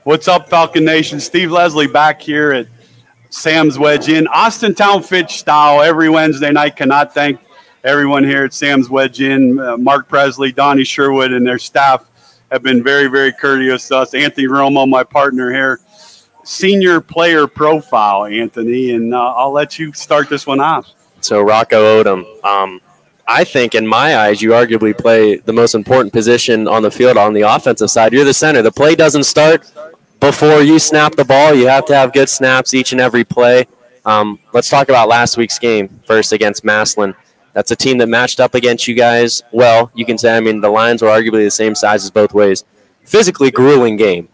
What's up, Falcon Nation? Steve Leslie back here at Sam's Wedge Inn. Austintown Fitch style every Wednesday night. Cannot thank everyone here at Sam's Wedge Inn. Mark Presley, Donnie Sherwood, and their staff have been very, very courteous to us. Anthony Romo, my partner here. Senior player profile, Anthony, and I'll let you start this one off. So Rocco Odom, I think in my eyes, you arguably play the most important position on the field on the offensive side. You're the center. The play doesn't start before you snap the ball. You have to have good snaps each and every play. Let's talk about last week's game first against Massillon. That's a team that matched up against you guys well. You can say, I mean, the lines were arguably the same sizes both ways. Physically grueling game.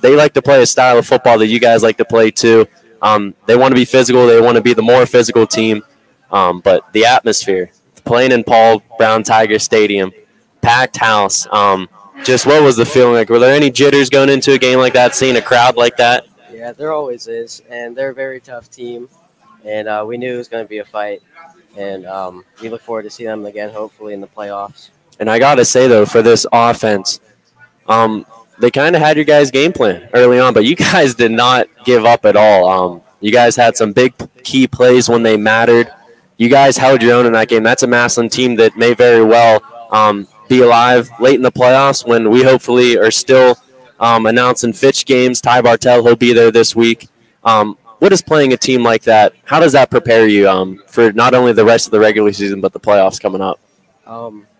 They like to play a style of football that you guys like to play too. They want to be physical. They want to be the more physical team. But the atmosphere, playing in Paul Brown Tiger Stadium, packed house. Just what was the feeling like? Were there any jitters going into a game like that, seeing a crowd like that? Yeah, there always is, and they're a very tough team, and we knew it was going to be a fight, and we look forward to seeing them again, hopefully, in the playoffs. And I got to say, though, for this offense, they kind of had your guys' game plan early on, but you guys did not give up at all. You guys had some big key plays when they mattered. You guys held your own in that game. That's a Massillon team that may very well be alive late in the playoffs when we hopefully are still announcing Fitch games. Ty Bartell, he'll be there this week. What is playing a team like that? How does that prepare you for not only the rest of the regular season but the playoffs coming up?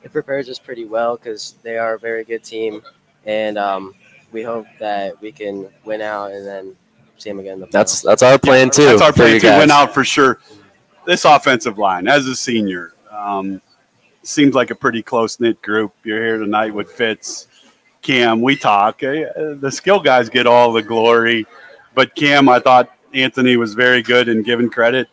It prepares us pretty well because they are a very good team, and we hope that we can win out and then see them again in the playoffs. That's our plan too. That's our plan to win out for sure. This offensive line, as a senior, seems like a pretty close-knit group. You're here tonight with Fitz, Cam. We talk. The skill guys get all the glory. But Cam, I thought Anthony was very good in giving credit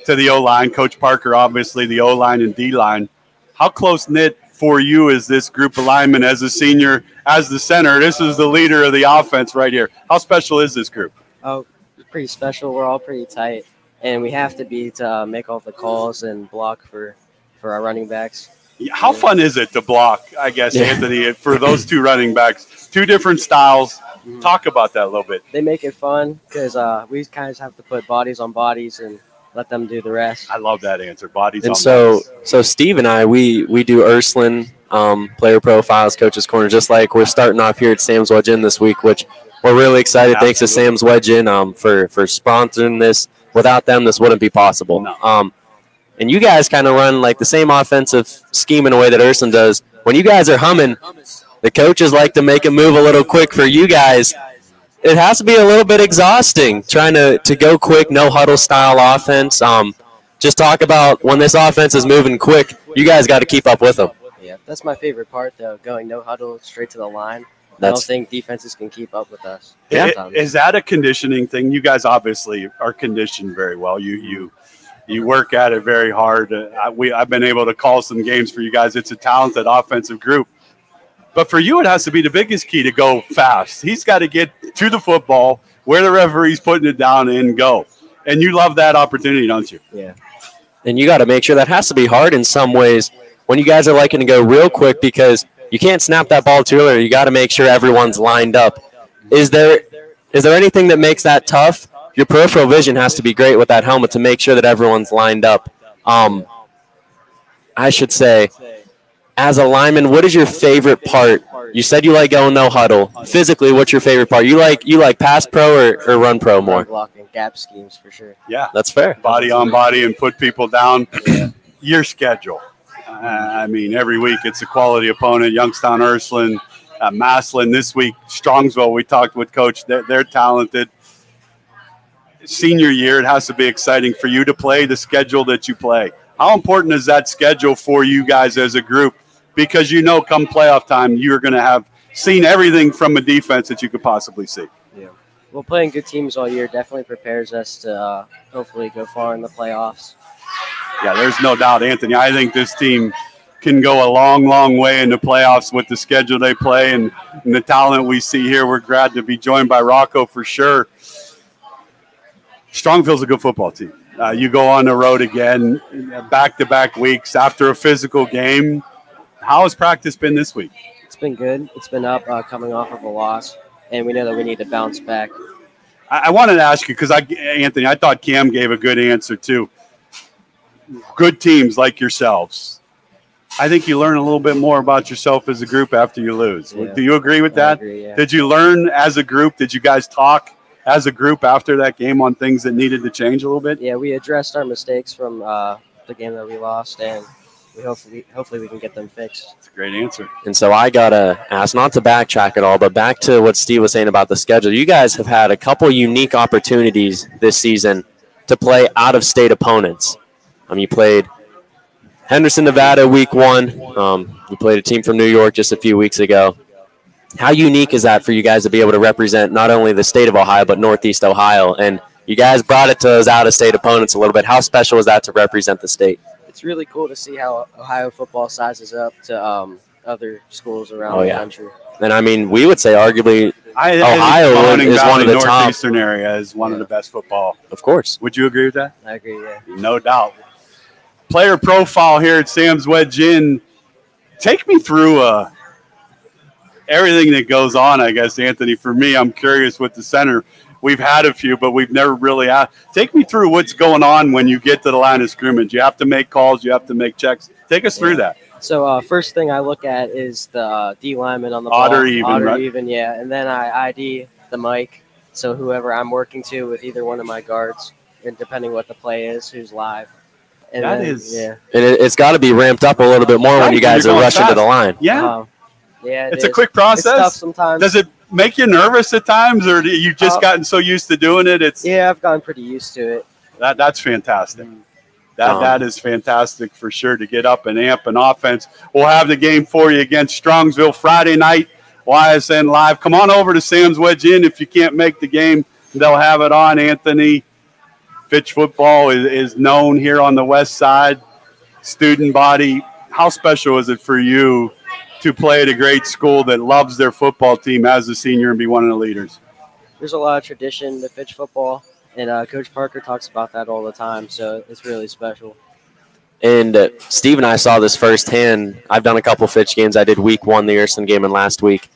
to the O-line. Coach Parker, obviously, the O-line and D-line. How close-knit for you is this group of linemen as a senior, as the center? This is the leader of the offense right here. How special is this group? Oh, pretty special. We're all pretty tight, and we have to be to make all the calls and block for our running backs. How fun is it to block, I guess, Anthony, for those two running backs? Two different styles. Talk about that a little bit. They make it fun because we kind of have to put bodies on bodies and let them do the rest. I love that answer, bodies on bodies. So Steve and I, we do Ursuline player profiles, coaches corner, just like we're starting off here at Sam's Wedge Inn this week, which we're really excited. Absolutely. Thanks to Sam's Wedge Inn for sponsoring this. Without them, this wouldn't be possible. No. And you guys kind of run like the same offensive scheme in a way that Ursuline does. When you guys are humming, the coaches like to make a move a little quick for you guys. It has to be a little bit exhausting trying to go quick, no huddle style offense. Just talk about when this offense is moving quick, you guys got to keep up with them. Yeah, that's my favorite part, though, going no huddle straight to the line. I don't think defenses can keep up with us. Is that a conditioning thing? You guys obviously are conditioned very well. You work at it very hard. I've been able to call some games for you guys. It's a talented offensive group. But for you, it has to be the biggest key to go fast. He's got to get to the football where the referee's putting it down and go. And you love that opportunity, don't you? Yeah. And you got to make sure that has to be hard in some ways when you guys are liking to go real quick because you can't snap that ball too early. You got to make sure everyone's lined up. Is there anything that makes that tough? Your peripheral vision has to be great with that helmet to make sure that everyone's lined up. I should say, as a lineman, what is your favorite part? You said you like going no huddle. Physically, what's your favorite part? You like pass pro or run pro more? Blocking, gap schemes for sure. Yeah, that's fair. Body on body and put people down. Your schedule. I mean, every week it's a quality opponent. Youngstown, Ursuline, Massillon. This week, Strongsville. We talked with Coach. They're talented. Senior year, it has to be exciting for you to play the schedule that you play. How important is that schedule for you guys as a group? Because you know come playoff time, you're going to have seen everything from a defense that you could possibly see. Yeah. Well, playing good teams all year definitely prepares us to hopefully go far in the playoffs. Yeah, there's no doubt, Anthony. I think this team can go a long, long way in the playoffs with the schedule they play and the talent we see here. We're glad to be joined by Rocco for sure. Strongville's a good football team. You go on the road again, back-to-back weeks after a physical game. How has practice been this week? It's been good. It's been up coming off of a loss. and we know that we need to bounce back. I wanted to ask you because Anthony, I thought Cam gave a good answer too. Good teams like yourselves, I think you learn a little bit more about yourself as a group after you lose. Yeah. Do you agree with that? I agree, yeah. Did you learn as a group? Did you guys talk as a group after that game on things that needed to change a little bit? Yeah, we addressed our mistakes from the game that we lost, and we hopefully we can get them fixed. That's a great answer. And so I got to ask, not to backtrack at all, but back to what Steve was saying about the schedule. You guys have had a couple unique opportunities this season to play out-of-state opponents. You played Henderson, Nevada, week 1. You played a team from New York just a few weeks ago. How unique is that for you guys to be able to represent not only the state of Ohio, but Northeast Ohio? And you guys brought it to those out-of-state opponents a little bit. How special is that to represent the state? It's really cool to see how Ohio football sizes up to other schools around the country. And, we would say arguably Ohio is one of the top. Northeastern area is one of the best football. Of course. Would you agree with that? I agree, yeah. No doubt. Player profile here at Sam's Wedge Inn. Take me through everything that goes on, I guess, Anthony. For me, I'm curious with the center. We've had a few, but we've never really asked. Take me through what's going on when you get to the line of scrimmage. You have to make calls. You have to make checks. Take us through that. So first thing I look at is the D lineman on the odd ball. Or even, odd or right? even, yeah. And then I ID the mic. So whoever I'm working to with either one of my guards, and depending what the play is, who's live. And that then, is. Yeah. And it's got to be ramped up a little bit more when you guys are rushing to the line. Yeah. Yeah, it's a quick process. It's tough sometimes. Does it make you nervous at times, or do you just gotten so used to doing it? Yeah, I've gotten pretty used to it. That's fantastic. That is fantastic for sure to get up and amp an offense. We'll have the game for you against Strongsville Friday night, YSN Live. Come on over to Sam's Wedge Inn if you can't make the game. They'll have it on, Anthony. Fitch football is known here on the west side. Student body, how special is it for you to play at a great school that loves their football team as a senior and be one of the leaders? There's a lot of tradition to Fitch football, and Coach Parker talks about that all the time, so it's really special. And Steve and I saw this firsthand. I've done a couple Fitch games. I did week 1, the Urson game, and last week.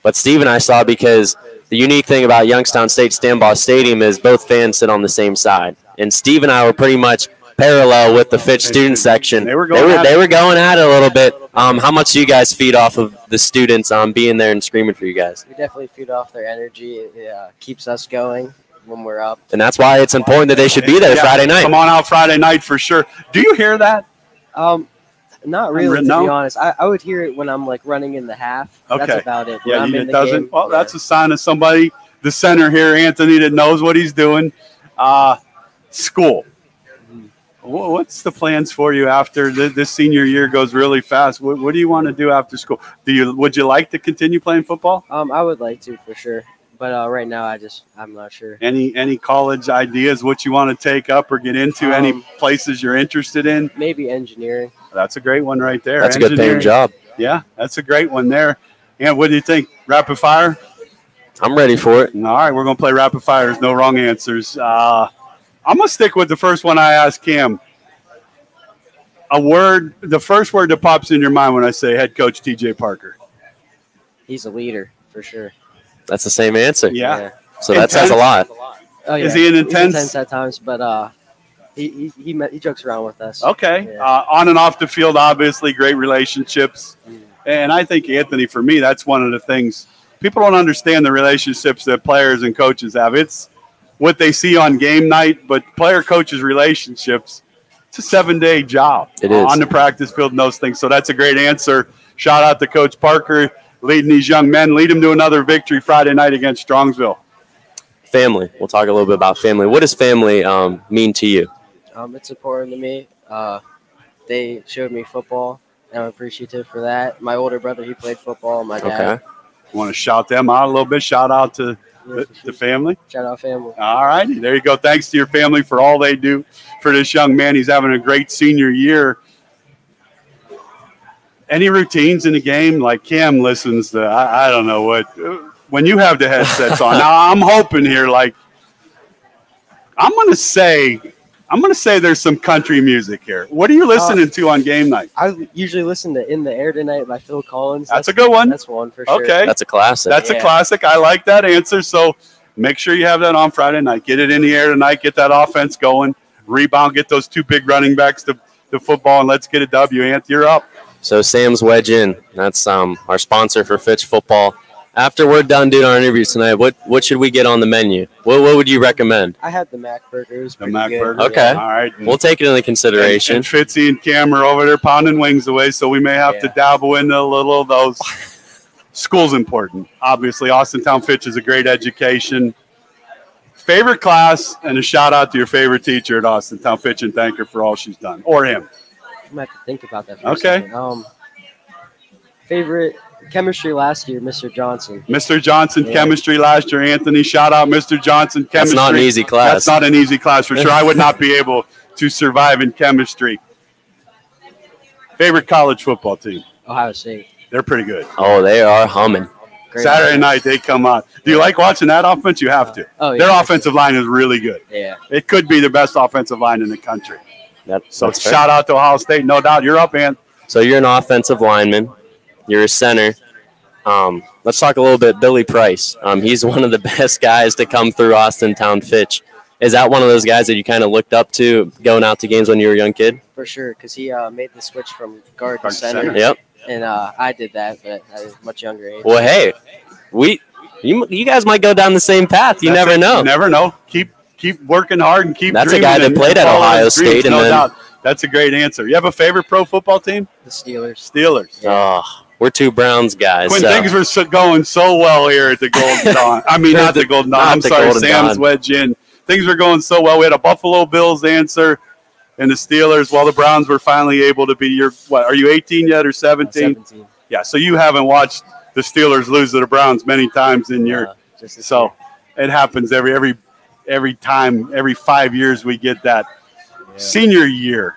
But Steve and I saw because the unique thing about Youngstown State Stambaugh Stadium is both fans sit on the same side. And Steve and I were pretty much parallel with the Fitch student section. They were going at it a little bit. How much do you guys feed off of the students being there and screaming for you guys? We definitely feed off their energy. It keeps us going when we're up. And that's why it's important that they should be there Friday night. Come on out Friday night for sure. Do you hear that? Not really, to be honest. I would hear it when I'm running in the half. Okay. That's about it. Yeah, it doesn't. Well, that's a sign of somebody, the center here, Anthony, that knows what he's doing. School. What's the plans for you after this senior year goes really fast? What do you want to do after school? Would you like to continue playing football? I would like to for sure, but right now I'm not sure. Any college ideas? What you want to take up or get into? Any places you're interested in? Maybe engineering. That's a great one right there. That's a good paying job. Yeah, that's a great one there. And what do you think? Rapid fire? I'm ready for it. All right, we're going to play rapid fire. There's no wrong answers. I'm going to stick with the first one I asked Cam. The first word that pops in your mind when I say head coach TJ Parker. He's a leader for sure. That's the same answer. Yeah. So that says a lot. Oh, yeah. Is he an intense? He's intense at times, but he jokes around with us. Okay. Yeah. On and off the field, obviously, great relationships. And I think, Anthony, for me, that's one of the things. People don't understand the relationships that players and coaches have. It's what they see on game night, but player-coaches relationships, it's a 7-day job. It is. On the practice field and those things. So that's a great answer. Shout out to Coach Parker leading these young men. Lead them to another victory Friday night against Strongsville. Family. We'll talk a little bit about family. What does family mean to you? It's important to me. They showed me football, and I'm appreciative for that. My older brother, he played football, and my dad. Okay. Want to shout them out a little bit? Shout out to the family. Shout out family. All righty. There you go. Thanks to your family for all they do for this young man. He's having a great senior year. Any routines in the game? Like Cam listens to, I don't know what. When you have the headsets on. Now, I'm hoping here, I'm going to say I'm going to say there's some country music here. What are you listening to on game night? I usually listen to "In the Air Tonight" by Phil Collins. That's a good one. That's one for sure. Okay. That's a classic. That's a classic. I like that answer. So make sure you have that on Friday night. Get it in the air tonight. Get that offense going. Rebound. Get those 2 big running backs to football, and let's get a W. Ant, you're up. So Sam's Wedge In. That's our sponsor for Fitch football. After we're done doing our interviews tonight, what should we get on the menu? What would you recommend? I had the Mac burgers. The Mac burger. Okay. All right. We'll take it into consideration. And Fitzy and Cam are over there pounding wings away, so we may have to dabble into a little of those. School's important. Obviously, Austintown Fitch is a great education. Favorite class, and a shout-out to your favorite teacher at Austintown Fitch and thank her for all she's done. Or him. I'm going to have to think about that for a second. Favorite chemistry last year, Mr. Johnson. Mr. Johnson, chemistry last year. Anthony, shout out Mr. Johnson, chemistry. That's not an easy class. That's not an easy class for sure. I would not be able to survive in chemistry. Favorite college football team? Ohio State. They're pretty good. Oh, they are humming. Great Saturday offense. night, they come out. Do you like watching that offense? You have to. Oh, yeah. Their offensive line is really good. Yeah. It could be the best offensive line in the country. So That's fair. shout out to Ohio State. No doubt. You're up, Ant. So you're an offensive lineman. You're a center. Let's talk a little bit Billy Price. He's one of the best guys to come through Austintown Fitch. Is that one of those guys that you kind of looked up to going out to games when you were a young kid? For sure, because he made the switch from guard to center. Yep. And I did that, but at a much younger age. Well, hey, you guys might go down the same path. You never know. You never know. Keep working hard and keep That's dreaming. a guy that played at Ohio State. And no then, doubt. That's a great answer. You have a favorite pro football team? The Steelers. Steelers. Oh, we're 2 Browns guys. Quinn, so. things were going so well here at the Golden Dawn. I mean, not the Golden Dawn. I'm sorry, Sam's Wedge In. Things were going so well. We had a Buffalo Bills answer and the Steelers, while the Browns were finally able to be your, what, are you 18 yet or 17? 17. Yeah, so you haven't watched the Steelers lose to the Browns many times in your so it happens every time, every 5 years we get that. Senior year,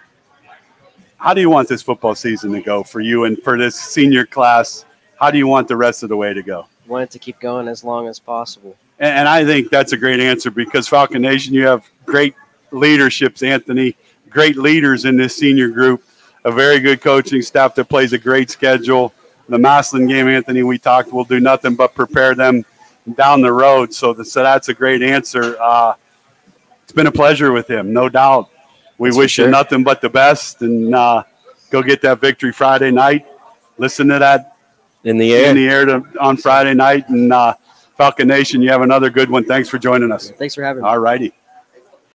how do you want this football season to go for you and for this senior class? How do you want the rest of the way to go? Want it to keep going as long as possible. And I think that's a great answer because Falcon Nation, you have great leaderships, Anthony, great leaders in this senior group, a very good coaching staff that plays a great schedule. The Maslin game, Anthony, we talked, we'll do nothing but prepare them down the road. So that's a great answer. It's been a pleasure with him, no doubt. We wish you nothing but the best, and go get that victory Friday night. Listen to that in the air on Friday night. And Falcon Nation, you have another good one. Thanks for joining us. Thanks for having me. All righty.